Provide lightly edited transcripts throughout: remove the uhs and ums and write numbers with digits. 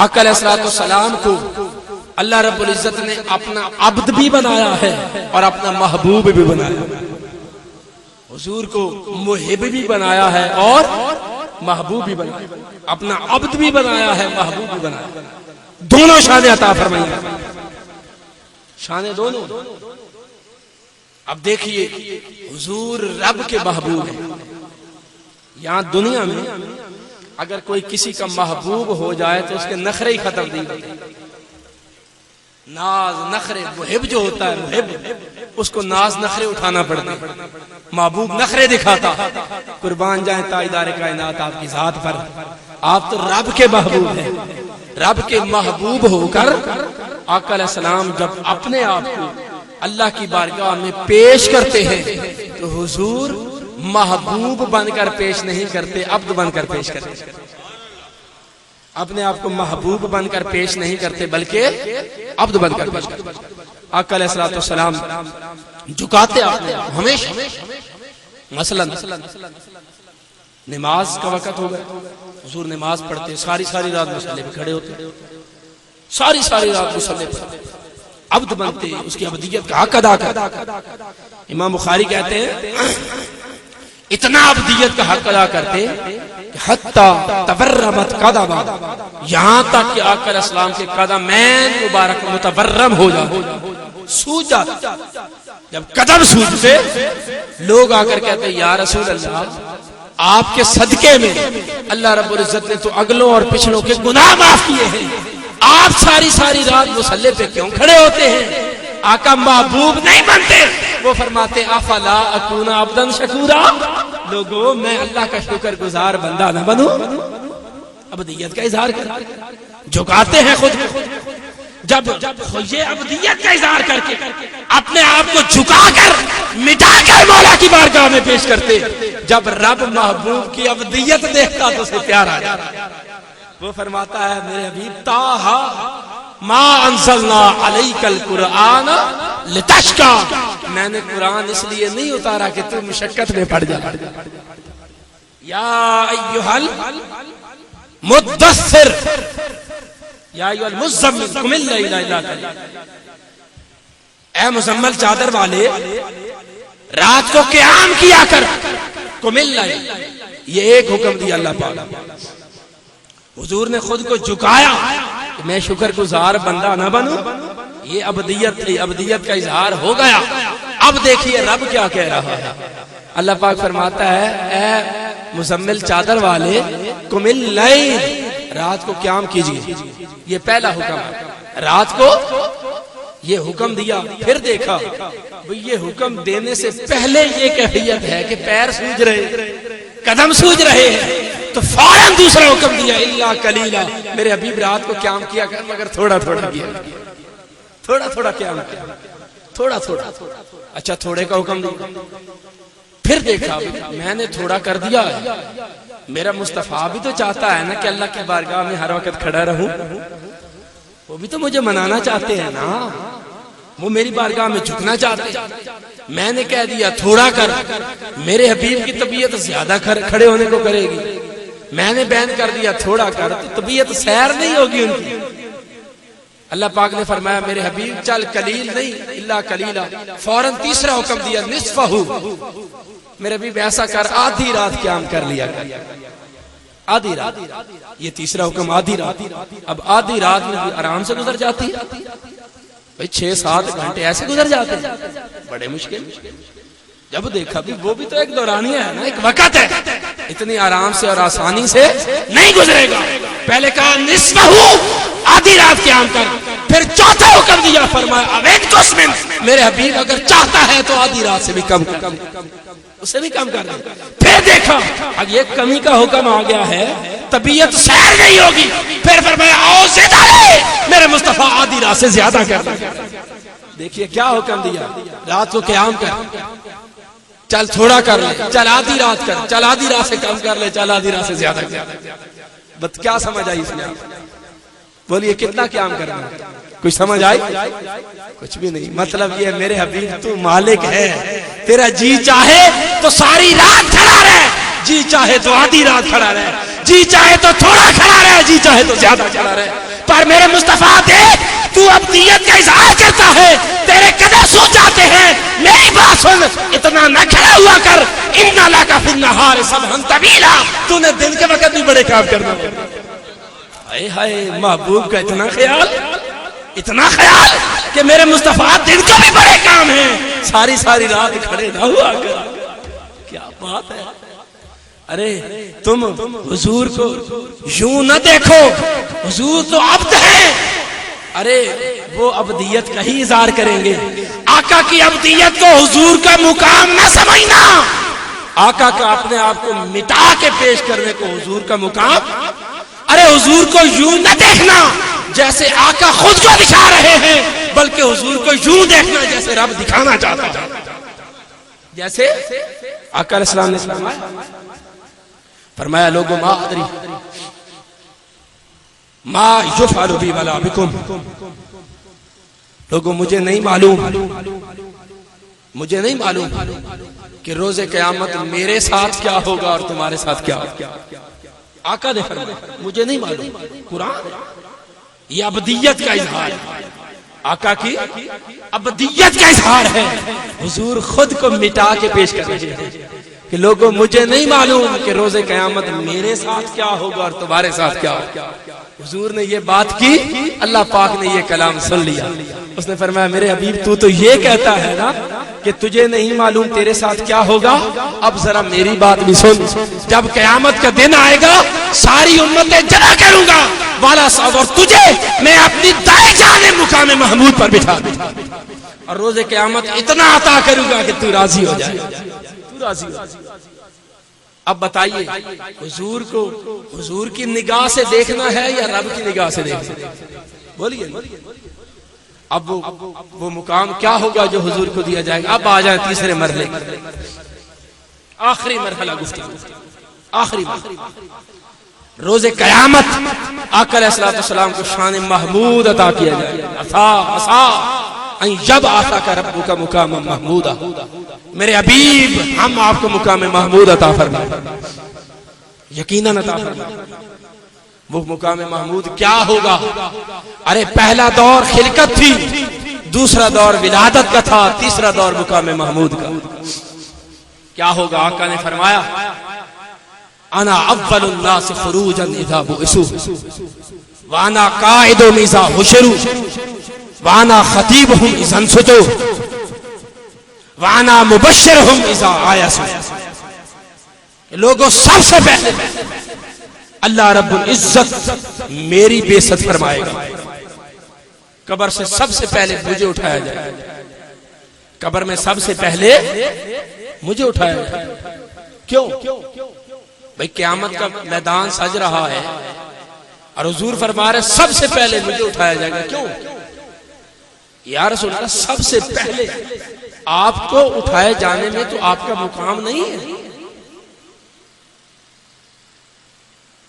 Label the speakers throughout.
Speaker 1: آقا علیہ الصلوۃ والسلام کو اللہ رب العزت نے اپنا عبد بھی بنایا ہے اور اپنا محبوب بھی بنایا ہے. حضور کو محب بھی بنایا ہے اور محبوب بھی بنایا ہے. اپنا عبد بھی بنایا ہے, محبوب بھی بنایا ہے. دونوں شان عطا فرمائی ہے, شان دونوں. اب دیکھیے حضور رب کے محبوب ہیں. یہاں دنیا میں اگر کوئی کسی کا محبوب ہو جائے تو اس کے نخرے ہی ختم نہیں ہوتے. ناز نخرے, محب جو ہوتا ہے محب, اس کو ناز نخرے اٹھانا پڑتے ہیں. محبوب نخرے دکھاتا, قربان جائیں تاجدار کائنات آپ کی ذات پر. آپ تو رب کے محبوب ہیں. رب کے محبوب ہو کر آقا علیہ السلام جب اپنے آپ کو اللہ کی بارگاہ میں پیش کرتے ہیں تو حضور محبوب بن کر پیش نہیں کرتے, عبد بن کر پیش کرتے. اپنے آپ کو محبوب بن کر پیش نہیں کرتے بلکہ عبد بن کر پیش کرتے. آقا علیہ الصلوۃ والسلام جھکاتے اپنے ہمیشہ. مثلا نماز کا وقت ہو گیا, حضور نماز پڑھتے, ساری رات مصلی پہ کھڑے ہوتے, ساری رات مصلی پہ عبد بنتے, اس کی عبدیت کا حق ادا کرتے. امام بخاری کہتے ہیں اتنا عبدیت کا حق ادا کرتے حتی تورمت قدما, یہاں تک کہ آقا علیہ السلام کے قدمین مبارک متورم ہو جاتے, سوج جاتے. جب قدم سوجتے لوگ آ کر کہتے یا رسول اللہ, آپ کے صدقے میں اللہ رب العزت نے تو اگلوں اور پچھلوں کے گناہ معاف کیے ہیں, آپ ساری رات مصلی پہ کیوں کھڑے ہوتے ہیں؟ آقا محبوب نہیں بنتے. وہ فرماتے افلا اکون عبدا شکورا, لوگوں میں اللہ کا شکر گزار بندہ نہ بنوں؟ عبدیت کا اظہار کرتے, جھکاتے ہیں خود. جب یہ عبدیت کا اظہار کر کے اپنے آپ کو جھکا کر مٹا کر مولا کی بارگاہ میں پیش کرتے, جب رب محبوب کی عبدیت دیکھتا تو اسے پیار آ جاتا. وہ فرماتا ہے میرے حبیب طٰہٰ ما انزلنا علیک القرآن لتشقی, میں نے قرآن اس لیے نہیں اتارا کہ تو مشقت میں پڑ جائے. یا ایھا المدثر یا ایھا المزمل قم اللیل الا قلیلا, اے مزمل چادر والے رات کو قیام کیا کر. قم اللیل, یہ ایک حکم دیا اللہ پاک. حضور نے خود کو جھکایا کہ میں شکر گزار بندہ نہ بنوں, یہ عبدیت تھی, عبدیت کا اظہار ہو گیا. اب دیکھیے رب کیا کہہ رہا ہے. اللہ پاک فرماتا ہے اے مزمل چادر والے قم اللیل, رات کو قیام کیجیے. یہ پہلا حکم ہے. رات کو یہ حکم دیا, پھر دیکھا یہ حکم دینے سے پہلے یہ کیفیت ہے کہ پیر سوج رہے, قدم سوج رہے ہیں, تو فوراً دوسرا حکم دیا الا قلیلا, میرے حبیب رات کو قیام کیا کر مگر تھوڑا کیا, تھوڑا قیام کیا, تھوڑا. اچھا تھوڑے کا حکم دیا, پھر دیکھا میں نے تھوڑا کر دیا ہے, میرا مصطفیٰ بھی تو چاہتا ہے نا کہ اللہ کی بارگاہ میں ہر وقت کھڑا رہوں, وہ بھی تو مجھے منانا چاہتے ہیں نا, وہ میری بارگاہ میں جھکنا چاہتے ہیں. میں نے کہہ دیا تھوڑا کر, میرے حبیب کی طبیعت زیادہ کھڑے ہونے کو کرے گی. میں نے بیان کر دیا تھوڑا کر, تو طبیعت سیر نہیں ہوگی ان کی. اللہ پاک نے فرمایا میرے حبیب چل قلیل نہیں الا قلیلا, فوراً تیسرا حکم دیا نصفہ, میرے حبیب ایسا کر آدھی رات قیام کر لیا کر, آدھی رات. یہ تیسرا حکم آدھی رات. اب آدھی رات میں آرام سے گزر جاتی ہے بھائی, 6-7 گھنٹے ایسے گزر جاتے ہیں, بڑے مشکل. جب دیکھا بھی وہ بھی تو ایک دورانیہ ہے نا, ایک وقت ہے, اتنی آرام سے اور آسانی سے نہیں گزرے گا. پہلے کہا نصفہ, آدھی رات قیام کر, پھر چوتھا حکم دیا فرمایا اوید قسم, میرے حبیب اگر چاہتا ہے تو آدھی رات سے بھی کم کر, اسے بھی کم کر دے. پھر دیکھا اب یہ کمی کا حکم آ گیا ہے, طبیعت سیر نہیں ہوگی, پھر فرمایا او زد علی, میرے مصطفیٰ آدھی رات سے زیادہ کر دے. دیکھیے کیا حکم دیا, رات کو قیام کر, چل تھوڑا کر لے, چل آدھی رات کر, چل آدھی رات سے کم کر لے, چل آدھی رات سے زیادہ کر. بس کیا سمجھ آئی اس میں؟ بولیے کتنا قیام کرنا, کچھ سمجھ آئی؟ کچھ بھی نہیں. مطلب یہ میرے حبیب تو مالک ہے, تیرا جی چاہے تو ساری رات کھڑا رہے, جی چاہے تو آدھی رات کھڑا رہے, جی چاہے تو تھوڑا کھڑا رہے, جی چاہے تو زیادہ کھڑا رہے. پر میرے مصطفیٰ دیکھ تو ابدیت کا اظہار کرتا ہے، تیرے قدم سو جاتے ہیں، میری بات سن، اتنا نہ کھڑا ہوا کر، ان لک فی النہار سبحا طویلا، تو نے دن کے وقت بھی بڑے کام کرنا ہے۔ ہائے ہائے، محبوب کا اتنا خیال کہ میرے مصطفیٰ دن کو بھی بڑے کام ہیں، ساری رات کھڑے نہ ہوا کر۔ کیا بات ہے! ارے تم حضور کو یوں نہ دیکھو، حضور تو عبد ہیں، ارے وہ ابدیت کا ہی اظہار کریں گے۔ آقا کی ابدیت کو حضور کا مقام نہ سمجھنا، آقا کا اپنے آپ کو مٹا کے پیش کرنے کو حضور کا مقام، ارے حضور کو یوں نہ دیکھنا جیسے آقا خود کو دکھا رہے ہیں، بلکہ حضور کو یوں دیکھنا جیسے رب دکھانا چاہتا ہے۔ جیسے آقا علیہ السلام نے فرمایا لوگوں ما ادری ما یفعل بی ولا بکم، لوگوں مجھے نہیں معلوم کہ روز قیامت میرے ساتھ کیا ہوگا اور تمہارے ساتھ کیا ہوگا۔ آقا نے فرمایا مجھے نہیں معلوم، قرآن یہ ابدیت کا اظہار ہے، آقا کی ابدیت کا اظہار ہے، حضور خود کو مٹا کے پیش کر رہے ہیں کہ لوگوں مجھے نہیں معلوم کہ روز قیامت میرے ساتھ کیا ہوگا اور تمہارے ساتھ کیا ہوگا۔ حضور نے یہ بات کی، اللہ پاک نے یہ کلام سن لیا، اس نے فرمایا میرے حبیب تو یہ کہتا ہے نا کہ تجھے نہیں معلوم تیرے ساتھ کیا ہوگا، اب ذرا میری بات بھی سن، جب قیامت کا دن آئے گا ساری امتیں جمع کروں گا والا صاحب، اور تجھے میں اپنی دائیں جانب مقام محمود پر بٹھا دوں اور روز قیامت اتنا عطا کروں گا کہ تو راضی ہو جائے، تو راضی ہو جائے۔ اب بتائیے حضور کو حضور کی نگاہ سے دیکھنا ہے یا رب کی نگاہ سے دیکھنا ہے؟ بولیے۔ اب وہ مقام کیا ہوگا جو حضور کو دیا جائے گا؟ اب آ جائیں تیسرے مرحلے، آخری مرحلہ گفتگو، آخری مرحلہ روز قیامت آقا علیہ السلام کو شان محمود عطا کیا جائے گا۔ جب آتا کا رب کا مقام محمود، میرے حبیب ہم آپ کو مقام محمود عطا فرمائیں، یقیناً عطا فرمائیں۔ وہ مقام محمود کیا ہوگا؟ ارے پہلا دور خلقت تھی، دوسرا دور ولادت کا تھا، تیسرا دور مقام محمود کا۔ کیا ہوگا؟ آقا نے فرمایا انا اول الناس خروجا اذا بعثوا وانا قائد اذا حشروا وانا خطیبہم اذا انصتوا وانا مبشرہم اذا آیسوا۔ لوگوں سب سے پہلے اللہ رب العزت میری بے عزت فرمائے گا، قبر سے سب سے پہلے مجھے اٹھایا جائے گا، قبر میں سب سے پہلے مجھے اٹھایا جائے گا۔ کیوں بھئی قیامت کا میدان سج رہا ہے اور حضور فرما رہے سب سے پہلے مجھے اٹھایا جائے گا، کیوں؟ یا رسول اللہ سب سے پہلے آپ کو اٹھائے جانے میں تو آپ کا مقام نہیں ہے۔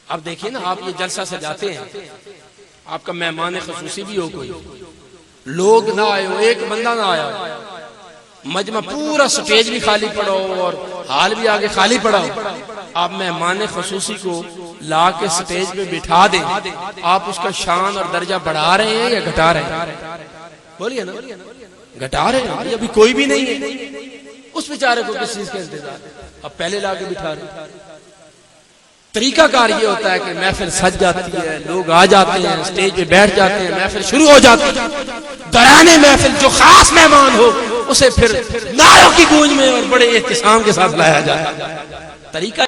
Speaker 1: اب دیکھیں نا، آپ یہ جلسہ سجاتے ہیں، آپ کا مہمان خصوصی بھی ہو، کوئی لوگ نہ آئے ہو، ایک بندہ نہ آیا ہو، مجمع پورا سٹیج بھی خالی پڑا ہو اور حال بھی آگے خالی پڑا ہو، آپ مہمان خصوصی کو لا کے سٹیج پہ بٹھا دیں، آپ اس کا شان اور درجہ بڑھا رہے ہیں یا گھٹا رہے ہیں؟ بولیے نا، گھٹا رہے ہیں۔ ابھی کوئی بھی نہیں ہے، اس بیچارے کو کس چیز کا انتظار ہے؟ اب پہلے لا کے بٹھا رہے ہیں۔ طریقہ کار یہ ہوتا ہے کہ محفل سج جاتی ہے، لوگ آ جاتے ہیں، سٹیج پہ بیٹھ جاتے ہیں، محفل شروع ہو جاتی ہے، درانے محفل جو خاص مہمان ہو اسے پھر نعروں کی گونج میں اور بڑے احتشام کے ساتھ لایا جاتا ہے۔ طریقہ